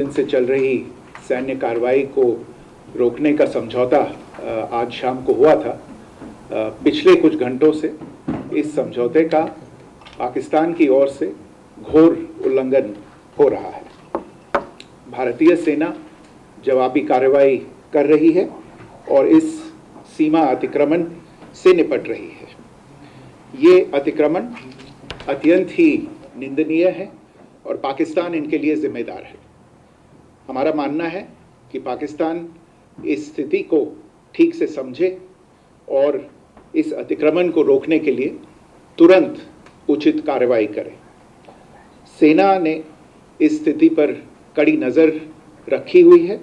दिन से चल रही सैन्य कार्रवाई को रोकने का समझौता आज शाम को हुआ था। पिछले कुछ घंटों से इस समझौते का पाकिस्तान की ओर से घोर उल्लंघन हो रहा है। भारतीय सेना जवाबी कार्रवाई कर रही है और इस सीमा अतिक्रमण से निपट रही है। ये अतिक्रमण अत्यंत ही निंदनीय है और पाकिस्तान इनके लिए जिम्मेदार है। हमारा मानना है कि पाकिस्तान इस स्थिति को ठीक से समझे और इस अतिक्रमण को रोकने के लिए तुरंत उचित कार्रवाई करे। सेना ने इस स्थिति पर कड़ी नज़र रखी हुई है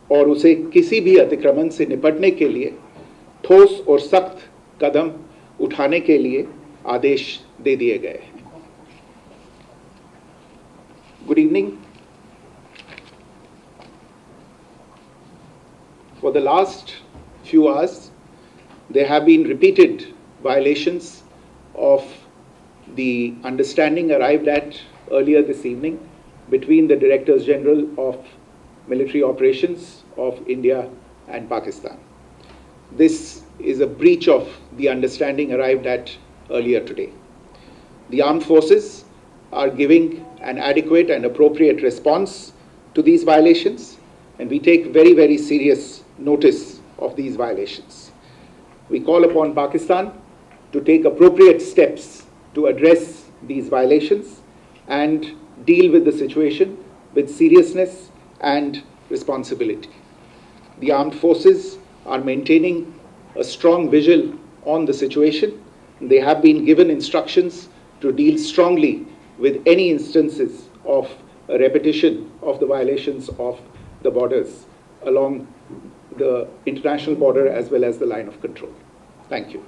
और उसे किसी भी अतिक्रमण से निपटने के लिए ठोस और सख्त कदम उठाने के लिए आदेश दे दिए गए हैं। Good evening. For the last few hours, there have been repeated violations of the understanding arrived at earlier this evening between the Directors General of Military Operations of India and Pakistan. This is a breach of the understanding arrived at earlier today. The armed forces are giving an adequate and appropriate response to these violations, and we take very, very serious notice of these violations. We call upon Pakistan to take appropriate steps to address these violations and deal with the situation with seriousness and responsibility. The armed forces are maintaining a strong vigil on the situation. They have been given instructions to deal strongly with any instances of a repetition of the violations of the borders along the international border as well as the line of control. Thank you.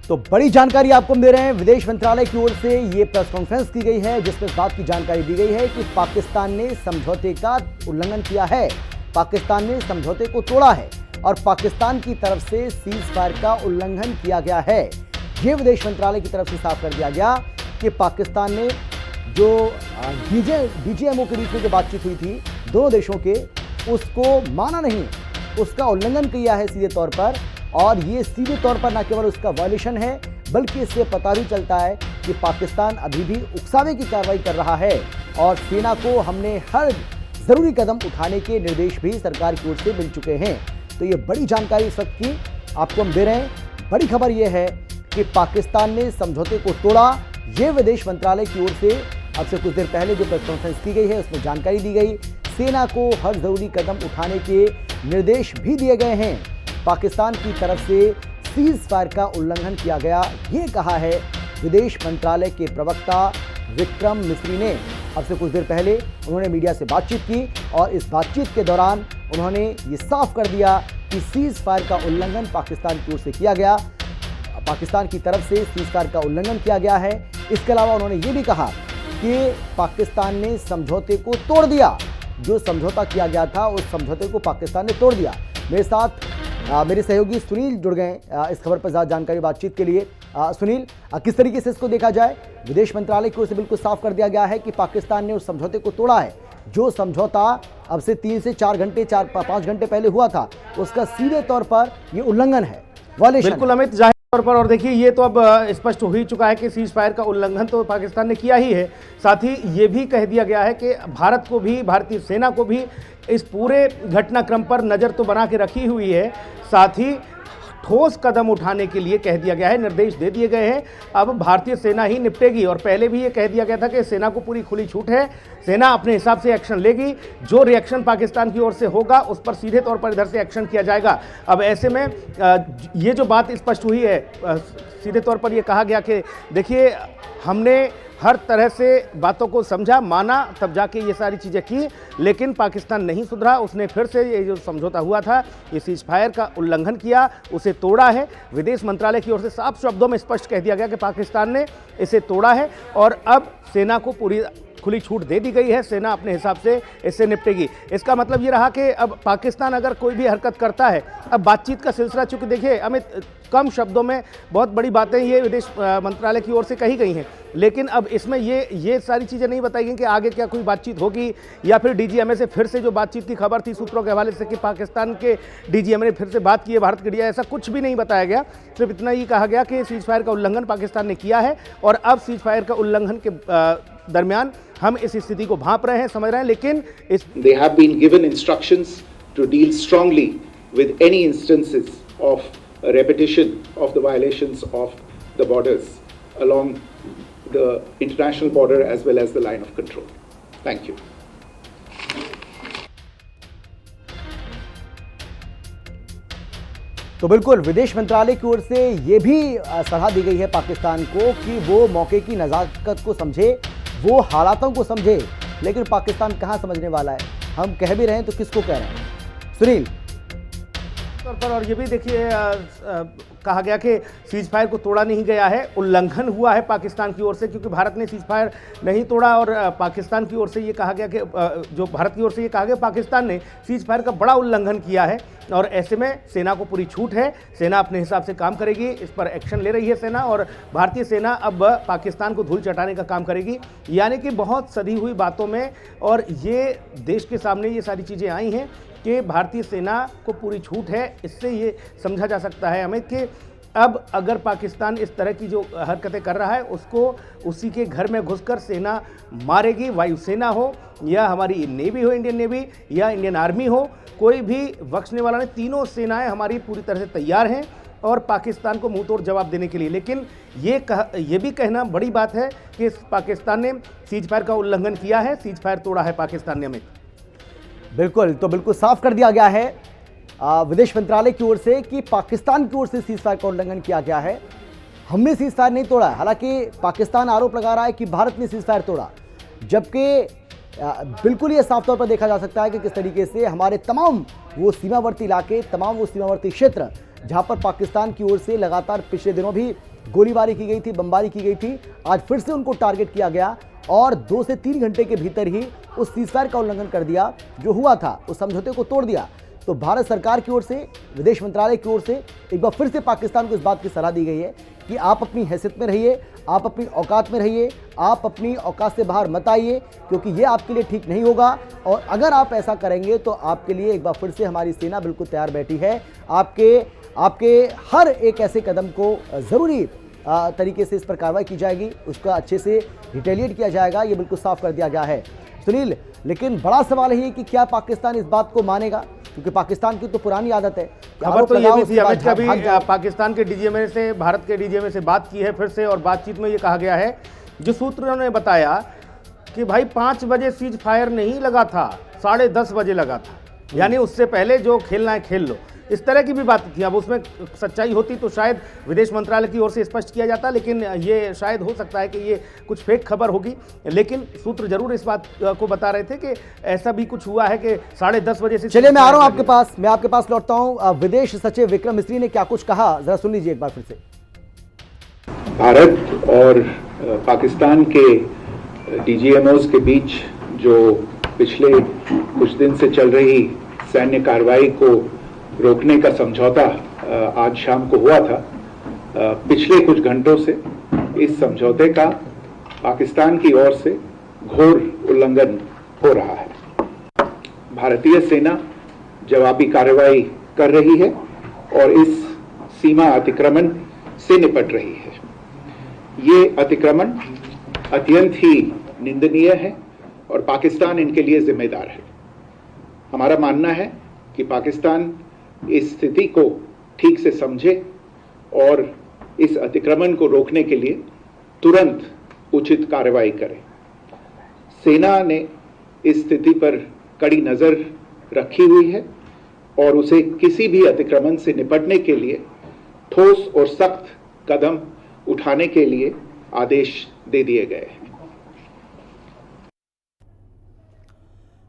तो बड़ी जानकारी आपको हम दे रहे हैं। विदेश मंत्रालय की ओर से ये प्रेस कॉन्फ्रेंस की गई है जिसमें इस बात की जानकारी दी गई है कि पाकिस्तान ने समझौते का उल्लंघन किया है, पाकिस्तान ने समझौते को तोड़ा है और पाकिस्तान की तरफ से सीज फायर का उल्लंघन किया गया है। ये विदेश मंत्रालय की तरफ से साफ कर दिया गया कि पाकिस्तान ने जो डीजीएमओ के बीच में जो बातचीत हुई थी दोनों देशों के, उसको माना नहीं, उसका उल्लंघन किया है सीधे तौर पर। और ये सीधे तौर पर न केवल उसका वायलेशन है बल्कि इससे पता भी चलता है कि पाकिस्तान अभी भी उकसावे की कार्रवाई कर रहा है और सेना को हमने हर ज़रूरी कदम उठाने के निर्देश भी सरकार की ओर से मिल चुके हैं। तो ये बड़ी जानकारी इस वक्त की आपको हम दे रहे हैं। बड़ी खबर ये है कि पाकिस्तान ने समझौते को तोड़ा। ये विदेश मंत्रालय की ओर से अब से कुछ देर पहले जो प्रेस कॉन्फ्रेंस की गई है उसमें जानकारी दी गई। सेना को हर ज़रूरी कदम उठाने के निर्देश भी दिए गए हैं। पाकिस्तान की तरफ से सीज फायर का उल्लंघन किया गया, ये कहा है विदेश मंत्रालय के प्रवक्ता विक्रम मिस्री ने। अब से कुछ देर पहले उन्होंने मीडिया से बातचीत की और इस बातचीत के दौरान उन्होंने ये साफ कर दिया कि सीज फायर का उल्लंघन पाकिस्तान की ओर से किया गया, पाकिस्तान की तरफ से सीज फायर का उल्लंघन किया गया है। इसके अलावा उन्होंने ये भी कहा कि पाकिस्तान ने समझौते को तोड़ दिया, जो समझौता किया गया था उस समझौते को पाकिस्तान ने तोड़ दिया। मेरे साथ मेरे सहयोगी सुनील जुड़ गए इस खबर पर ज़्यादा जानकारी बातचीत के लिए। सुनील, किस तरीके से इसको देखा जाए? विदेश मंत्रालय की ओर से बिल्कुल साफ कर दिया गया है कि पाकिस्तान ने उस समझौते को तोड़ा है, जो समझौता अब से 3 से 4 घंटे 4-5 घंटे पहले हुआ था, उसका सीधे तौर पर ये उल्लंघन है, वायलेशन। बिल्कुल अमित, जाहिर तौर पर। और देखिए ये तो अब स्पष्ट हो ही चुका है कि सीज फायर का उल्लंघन तो पाकिस्तान ने किया ही है, साथ ही ये भी कह दिया गया है कि भारत को भी, भारतीय सेना को भी इस पूरे घटनाक्रम पर नज़र तो बना के रखी हुई है, साथ ही ठोस कदम उठाने के लिए कह दिया गया है, निर्देश दे दिए गए हैं। अब भारतीय सेना ही निपटेगी और पहले भी ये कह दिया गया था कि सेना को पूरी खुली छूट है, सेना अपने हिसाब से एक्शन लेगी, जो रिएक्शन पाकिस्तान की ओर से होगा उस पर सीधे तौर पर इधर से एक्शन किया जाएगा। अब ऐसे में ये जो बात स्पष्ट हुई है, सीधे तौर पर ये कहा गया कि देखिए हमने हर तरह से बातों को समझा, माना, तब जाके ये सारी चीज़ें की, लेकिन पाकिस्तान नहीं सुधरा। उसने फिर से ये जो समझौता हुआ था, ये सीज फायर का उल्लंघन किया, उसे तोड़ा है। विदेश मंत्रालय की ओर से साफ शब्दों में स्पष्ट कह दिया गया कि पाकिस्तान ने इसे तोड़ा है और अब सेना को पूरी खुली छूट दे दी गई है, सेना अपने हिसाब से इससे निपटेगी। इसका मतलब ये रहा कि अब पाकिस्तान अगर कोई भी हरकत करता है, अब बातचीत का सिलसिला, चूंकि देखिए अमित, कम शब्दों में बहुत बड़ी बातें ये विदेश मंत्रालय की ओर से कही गई हैं, लेकिन अब इसमें ये सारी चीज़ें नहीं बताई गई कि आगे क्या कोई बातचीत होगी, या फिर डीजीएमए से फिर से जो बातचीत की खबर थी सूत्रों के हवाले से कि पाकिस्तान के डीजीएमए ने फिर से बात की है भारत के लिए, ऐसा कुछ भी नहीं बताया गया। सिर्फ इतना ही कहा गया कि सीज फायर का उल्लंघन पाकिस्तान ने किया है और अब सीज फायर का उल्लंघन के दरमियान हम इस स्थिति को भांप रहे हैं, समझ रहे हैं, लेकिन इस They have been given instructions to deal strongly with any instances of a repetition of the violations of the borders along the international border as well as the line of control. Thank you. तो बिल्कुल विदेश मंत्रालय की ओर से ये भी सलाह दी गई है पाकिस्तान को कि वो मौके की नज़ाकत को समझे, वो हालातों को समझे, लेकिन पाकिस्तान कहाँ समझने वाला है। हम कह भी रहे हैं तो किसको कह रहे हैं सुनील? तौर पर और ये भी देखिए कहा गया कि सीज फायर को तोड़ा नहीं गया है, उल्लंघन हुआ है पाकिस्तान की ओर से, क्योंकि भारत ने सीज फायर नहीं तोड़ा और पाकिस्तान की ओर से ये कहा गया कि जो भारत की ओर से ये कहा गया पाकिस्तान ने सीज फायर का बड़ा उल्लंघन किया है और ऐसे में सेना को पूरी छूट है, सेना अपने हिसाब से काम करेगी, इस पर एक्शन ले रही है सेना और भारतीय सेना अब पाकिस्तान को धूल चटाने का काम करेगी। यानी कि बहुत सधी हुई बातों में और ये देश के सामने ये सारी चीज़ें आई हैं कि भारतीय सेना को पूरी छूट है। इससे ये समझा जा सकता है हमें कि अब अगर पाकिस्तान इस तरह की जो हरकतें कर रहा है उसको उसी के घर में घुसकर सेना मारेगी, वायुसेना हो या हमारी नेवी हो, इंडियन नेवी या इंडियन आर्मी हो, कोई भी बख्शने वाला नहीं। तीनों सेनाएं हमारी पूरी तरह से तैयार हैं और पाकिस्तान को मुंह तोड़ जवाब देने के लिए। लेकिन ये भी कहना बड़ी बात है कि पाकिस्तान ने सीज फायर का उल्लंघन किया है, सीज फायर तोड़ा है पाकिस्तान ने। हमें बिल्कुल, तो बिल्कुल साफ कर दिया गया है विदेश मंत्रालय की ओर से कि पाकिस्तान की ओर से सीज फायर का उल्लंघन किया गया है, हमने सीज फायर नहीं तोड़ा है। हालांकि पाकिस्तान आरोप लगा रहा है कि भारत ने सीज फायर तोड़ा, जबकि बिल्कुल ये साफ तौर पर देखा जा सकता है कि किस तरीके से हमारे तमाम वो सीमावर्ती इलाके, तमाम वो सीमावर्ती क्षेत्र जहां पर पाकिस्तान की ओर से लगातार पिछले दिनों भी गोलीबारी की गई थी, बमबारी की गई थी, आज फिर से उनको टारगेट किया गया और 2 से 3 घंटे के भीतर ही उस सीज फायर का उल्लंघन कर दिया जो हुआ था, उस समझौते को तोड़ दिया। तो भारत सरकार की ओर से, विदेश मंत्रालय की ओर से एक बार फिर से पाकिस्तान को इस बात की सलाह दी गई है कि आप अपनी हैसियत में रहिए, आप अपनी औकात में रहिए, आप अपनी औकात से बाहर मत आइए, क्योंकि ये आपके लिए ठीक नहीं होगा और अगर आप ऐसा करेंगे तो आपके लिए एक बार फिर से हमारी सेना बिल्कुल तैयार बैठी है। आपके हर एक ऐसे कदम को ज़रूरी तरीके से इस पर कार्रवाई की जाएगी, उसका अच्छे से रिटेलिएट किया जाएगा, ये बिल्कुल साफ कर दिया गया है सुनील। लेकिन बड़ा सवाल है कि क्या पाकिस्तान इस बात को मानेगा, क्योंकि पाकिस्तान की तो पुरानी आदत है। खबर तो ये भी थी अमित, कभी पाकिस्तान के डीजीएमए से भारत के डीजीएमए से बात की है फिर से और बातचीत में ये कहा गया है, जो सूत्रों ने बताया कि भाई 5 बजे सीज फायर नहीं लगा था, 10:30 बजे लगा था, यानी उससे पहले जो खेलना है खेल लो। इस तरह की भी बात थी। अब उसमें सच्चाई होती तो शायद विदेश मंत्रालय की ओर से स्पष्ट किया जाता, लेकिन ये शायद हो सकता है कि ये कुछ फेक खबर होगी। लेकिन सूत्र जरूर इस बात को बता रहे थे कि ऐसा भी कुछ हुआ है कि 10:30 बजे से। चलिए मैं आ रहा हूं आपके पास, मैं आपके पास लौटता हूं। विदेश सचिव विक्रम मिस्री ने क्या कुछ कहा, जरा सुन लीजिए एक बार फिर से। भारत और पाकिस्तान के डीजीएमओस के बीच जो पिछले कुछ दिन से चल रही सैन्य कार्रवाई को रोकने का समझौता आज शाम को हुआ था। पिछले कुछ घंटों से इस समझौते का पाकिस्तान की ओर से घोर उल्लंघन हो रहा है। भारतीय सेना जवाबी कार्रवाई कर रही है और इस सीमा अतिक्रमण से निपट रही है। ये अतिक्रमण अत्यंत ही निंदनीय है और पाकिस्तान इनके लिए जिम्मेदार है। हमारा मानना है कि पाकिस्तान इस स्थिति को ठीक से समझे और इस अतिक्रमण को रोकने के लिए तुरंत उचित कार्रवाई करे। सेना ने इस स्थिति पर कड़ी नजर रखी हुई है और उसे किसी भी अतिक्रमण से निपटने के लिए ठोस और सख्त कदम उठाने के लिए आदेश दे दिए गए हैं।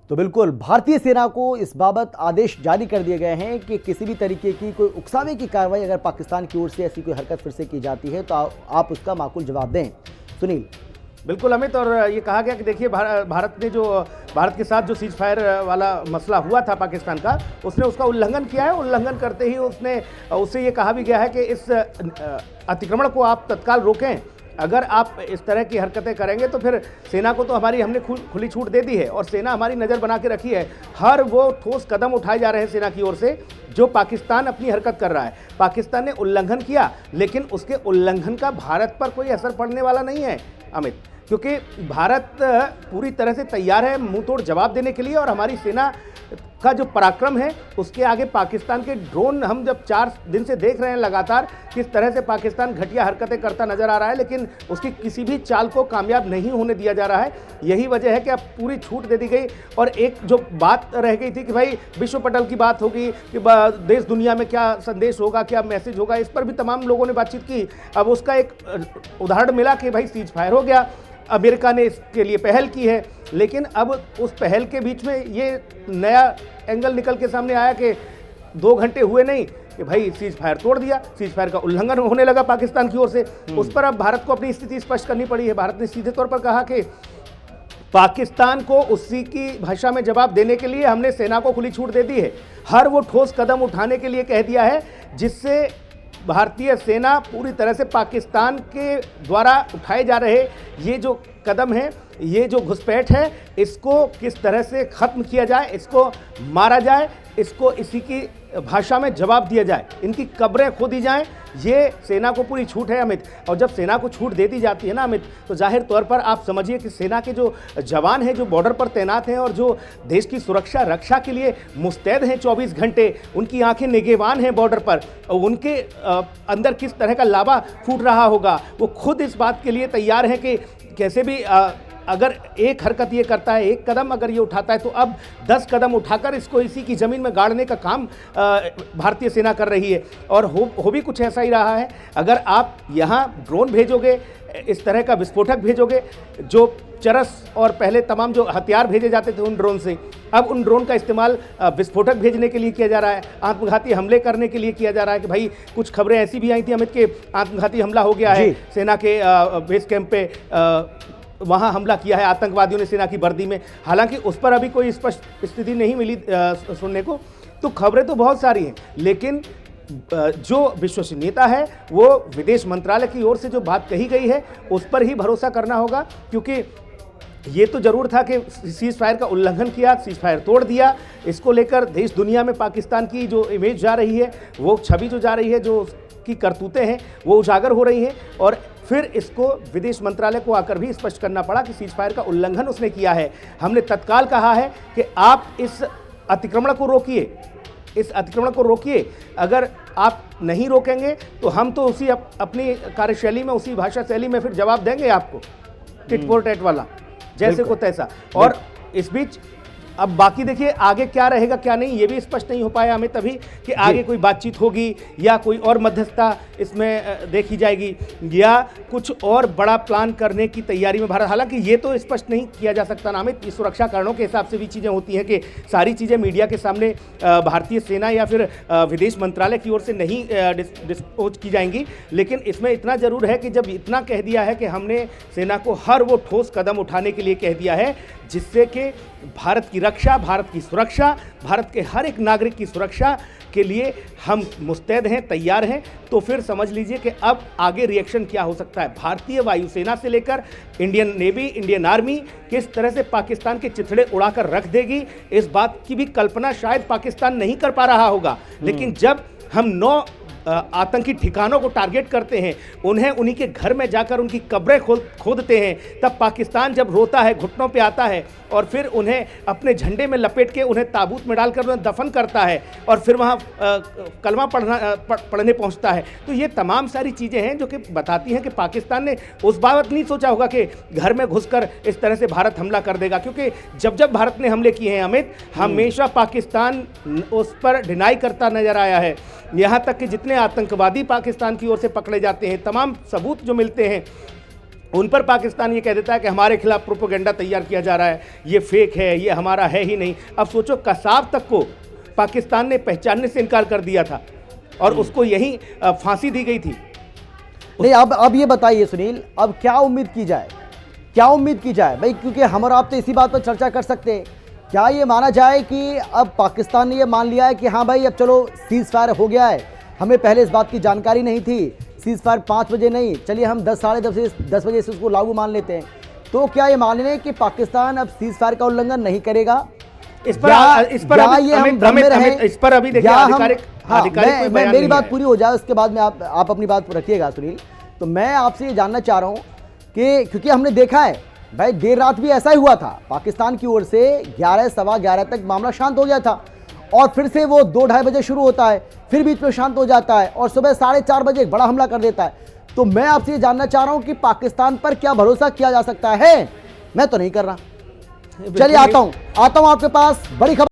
तो बिल्कुल भारतीय सेना को इस बाबत आदेश जारी कर दिए गए हैं कि किसी भी तरीके की कोई उकसावे की कार्रवाई अगर पाकिस्तान की ओर से ऐसी कोई हरकत फिर से की जाती है तो आप उसका माकूल जवाब दें। सुनील, बिल्कुल अमित, और ये कहा गया कि देखिए भारत के साथ जो सीज फायर वाला मसला हुआ था पाकिस्तान का, उसने उसका उल्लंघन किया है। उल्लंघन करते ही उससे ये कहा भी गया है कि इस अतिक्रमण को आप तत्काल रोकें। अगर आप इस तरह की हरकतें करेंगे तो फिर सेना को तो हमने खुली छूट दे दी है, और सेना हमारी नज़र बना के रखी है। हर वो ठोस कदम उठाए जा रहे हैं सेना की ओर से जो पाकिस्तान अपनी हरकत कर रहा है। पाकिस्तान ने उल्लंघन किया, लेकिन उसके उल्लंघन का भारत पर कोई असर पड़ने वाला नहीं है अमित, क्योंकि भारत पूरी तरह से तैयार है मुंह तोड़ जवाब देने के लिए। और हमारी सेना का जो पराक्रम है उसके आगे पाकिस्तान के ड्रोन, हम जब 4 दिन से देख रहे हैं लगातार किस तरह से पाकिस्तान घटिया हरकतें करता नजर आ रहा है, लेकिन उसकी किसी भी चाल को कामयाब नहीं होने दिया जा रहा है। यही वजह है कि अब पूरी छूट दे दी गई। और एक जो बात रह गई थी कि भाई विश्व पटल की बात होगी कि देश दुनिया में क्या संदेश होगा, क्या मैसेज होगा, इस पर भी तमाम लोगों ने बातचीत की। अब उसका एक उदाहरण मिला कि भाई सीज फायर हो गया, अमेरिका ने इसके लिए पहल की है, लेकिन अब उस पहल के बीच में ये नया एंगल निकल के सामने आया कि 2 घंटे हुए नहीं कि भाई सीज फायर तोड़ दिया, सीज फायर का उल्लंघन होने लगा पाकिस्तान की ओर से। उस पर अब भारत को अपनी स्थिति स्पष्ट करनी पड़ी है। भारत ने सीधे तौर पर कहा कि पाकिस्तान को उसी की भाषा में जवाब देने के लिए हमने सेना को खुली छूट दे दी है। हर वो ठोस कदम उठाने के लिए कह दिया है जिससे भारतीय सेना पूरी तरह से पाकिस्तान के द्वारा उठाए जा रहे ये जो कदम है, ये जो घुसपैठ है, इसको किस तरह से ख़त्म किया जाए, इसको मारा जाए, इसको इसी की भाषा में जवाब दिया जाए, इनकी कब्रें खोदी जाएं। ये सेना को पूरी छूट है अमित। और जब सेना को छूट दे दी जाती है ना अमित, तो जाहिर तौर पर आप समझिए कि सेना के जो जवान हैं, जो बॉर्डर पर तैनात हैं और जो देश की सुरक्षा रक्षा के लिए मुस्तैद हैं 24 घंटे, उनकी आंखें निगहबान हैं बॉर्डर पर, और उनके अंदर किस तरह का लावा फूट रहा होगा। वो खुद इस बात के लिए तैयार हैं कि कैसे भी अगर एक हरकत ये करता है, एक कदम अगर ये उठाता है, तो अब 10 कदम उठाकर इसको इसी की ज़मीन में गाड़ने का काम भारतीय सेना कर रही है। और हो भी कुछ ऐसा ही रहा है। अगर आप यहाँ ड्रोन भेजोगे, इस तरह का विस्फोटक भेजोगे, जो चरस और पहले तमाम जो हथियार भेजे जाते थे उन ड्रोन से, अब उन ड्रोन का इस्तेमाल विस्फोटक भेजने के लिए किया जा रहा है, आत्मघाती हमले करने के लिए किया जा रहा है। कि भाई कुछ खबरें ऐसी भी आई थी अमित के आत्मघाती हमला हो गया है, सेना के बेस कैंप पे वहाँ हमला किया है आतंकवादियों ने सेना की वर्दी में। हालांकि उस पर अभी कोई स्पष्ट स्थिति नहीं मिली सुनने को। तो खबरें तो बहुत सारी हैं, लेकिन जो विश्वसनीयता है वो विदेश मंत्रालय की ओर से जो बात कही गई है उस पर ही भरोसा करना होगा। क्योंकि ये तो जरूर था कि सीज फायर का उल्लंघन किया, सीज फायर तोड़ दिया, इसको लेकर देश दुनिया में पाकिस्तान की जो इमेज जा रही है, वो छवि जो जा रही है, जो की करतूतें हैं वो उजागर हो रही हैं। और फिर इसको विदेश मंत्रालय को आकर भी स्पष्ट करना पड़ा कि सीज फायर का उल्लंघन उसने किया है। हमने तत्काल कहा है कि आप इस अतिक्रमण को रोकिए, इस अतिक्रमण को रोकिए। अगर आप नहीं रोकेंगे तो हम तो उसी अपनी कार्यशैली में, उसी भाषा शैली में फिर जवाब देंगे आपको, टिट फॉर टैट वाला, जैसे को तैसा। और इस बीच अब बाकी देखिए आगे क्या रहेगा क्या नहीं, ये भी स्पष्ट नहीं हो पाया हमें तभी कि आगे कोई बातचीत होगी या कोई और मध्यस्थता इसमें देखी जाएगी या कुछ और बड़ा प्लान करने की तैयारी में भारत। हालांकि ये तो स्पष्ट नहीं किया जा सकता ना अमित, सुरक्षा कारणों के हिसाब से भी चीज़ें होती हैं कि सारी चीज़ें मीडिया के सामने भारतीय सेना या फिर विदेश मंत्रालय की ओर से नहीं डिस्पोज की जाएंगी। लेकिन इसमें इतना ज़रूर है कि जब इतना कह दिया है कि हमने सेना को हर वो ठोस कदम उठाने के लिए कह दिया है जिससे कि भारत की रक्षा, भारत की सुरक्षा, भारत के हर एक नागरिक की सुरक्षा के लिए हम मुस्तैद हैं, तैयार हैं, तो फिर समझ लीजिए कि अब आगे रिएक्शन क्या हो सकता है। भारतीय वायुसेना से लेकर इंडियन नेवी, इंडियन आर्मी किस तरह से पाकिस्तान के चिथड़े उड़ाकर रख देगी, इस बात की भी कल्पना शायद पाकिस्तान नहीं कर पा रहा होगा। लेकिन जब हम 9 आतंकी ठिकानों को टारगेट करते हैं, उन्हें उन्हीं के घर में जाकर उनकी कब्रें खोदते हैं, तब पाकिस्तान जब रोता है, घुटनों पे आता है और फिर उन्हें अपने झंडे में लपेट के उन्हें ताबूत में डालकर उन्हें दफन करता है और फिर वहाँ कलमा पढ़ने पहुँचता है। तो ये तमाम सारी चीज़ें हैं जो कि बताती हैं कि पाकिस्तान ने उस बाबत नहीं सोचा होगा कि घर में घुसकर इस तरह से भारत हमला कर देगा। क्योंकि जब जब भारत ने हमले किए हैं अमित, हमेशा पाकिस्तान उस पर डिनाई करता नजर आया है। यहाँ तक कि जितने आतंकवादी पाकिस्तान की ओर से पकड़े जाते हैं, तमाम सबूत जो मिलते हैं उन पर पाकिस्तान ये कह देता है कि हमारे खिलाफ प्रोपेगेंडा तैयार किया जा रहा है, ये फेक है, ये हमारा है ही नहीं। अब सोचो, कसाब तक को पाकिस्तान ने पहचानने से इनकार कर दिया था और उसको यही फांसी दी गई थी। नहीं, अब ये बताइए सुनील, अब क्या उम्मीद की जाए? क्या उम्मीद की जाए भाई, क्योंकि हम और आप तो इसी बात पर चर्चा कर सकते हैं। क्या ये माना जाए कि अब पाकिस्तान ने ये मान लिया है कि हाँ भाई अब चलो सीज फायर हो गया है, हमें पहले इस बात की जानकारी नहीं थी, सीज फायर 5 बजे नहीं, चलिए हम 10 बजे से उसको लागू मान लेते हैं। तो क्या ये मान लें कि पाकिस्तान अब सीज फायर का उल्लंघन नहीं करेगा? इस पर अभी देखिए आधिकारिक मेरी बात पूरी हो जाए उसके बाद में आप अपनी बात रखिएगा सुनील। तो मैं आपसे ये जानना चाह रहा हूँ कि क्योंकि हमने देखा है भाई देर रात भी ऐसा ही हुआ था, पाकिस्तान की ओर से 11 सवा 11 तक मामला शांत हो गया था और फिर से वो 2-2:30 बजे शुरू होता है, फिर बीच में शांत हो जाता है और सुबह 4:30 बजे एक बड़ा हमला कर देता है। तो मैं आपसे ये जानना चाह रहा हूं कि पाकिस्तान पर क्या भरोसा किया जा सकता है? मैं तो नहीं कर रहा। चलिए आता हूं आपके पास बड़ी खबर।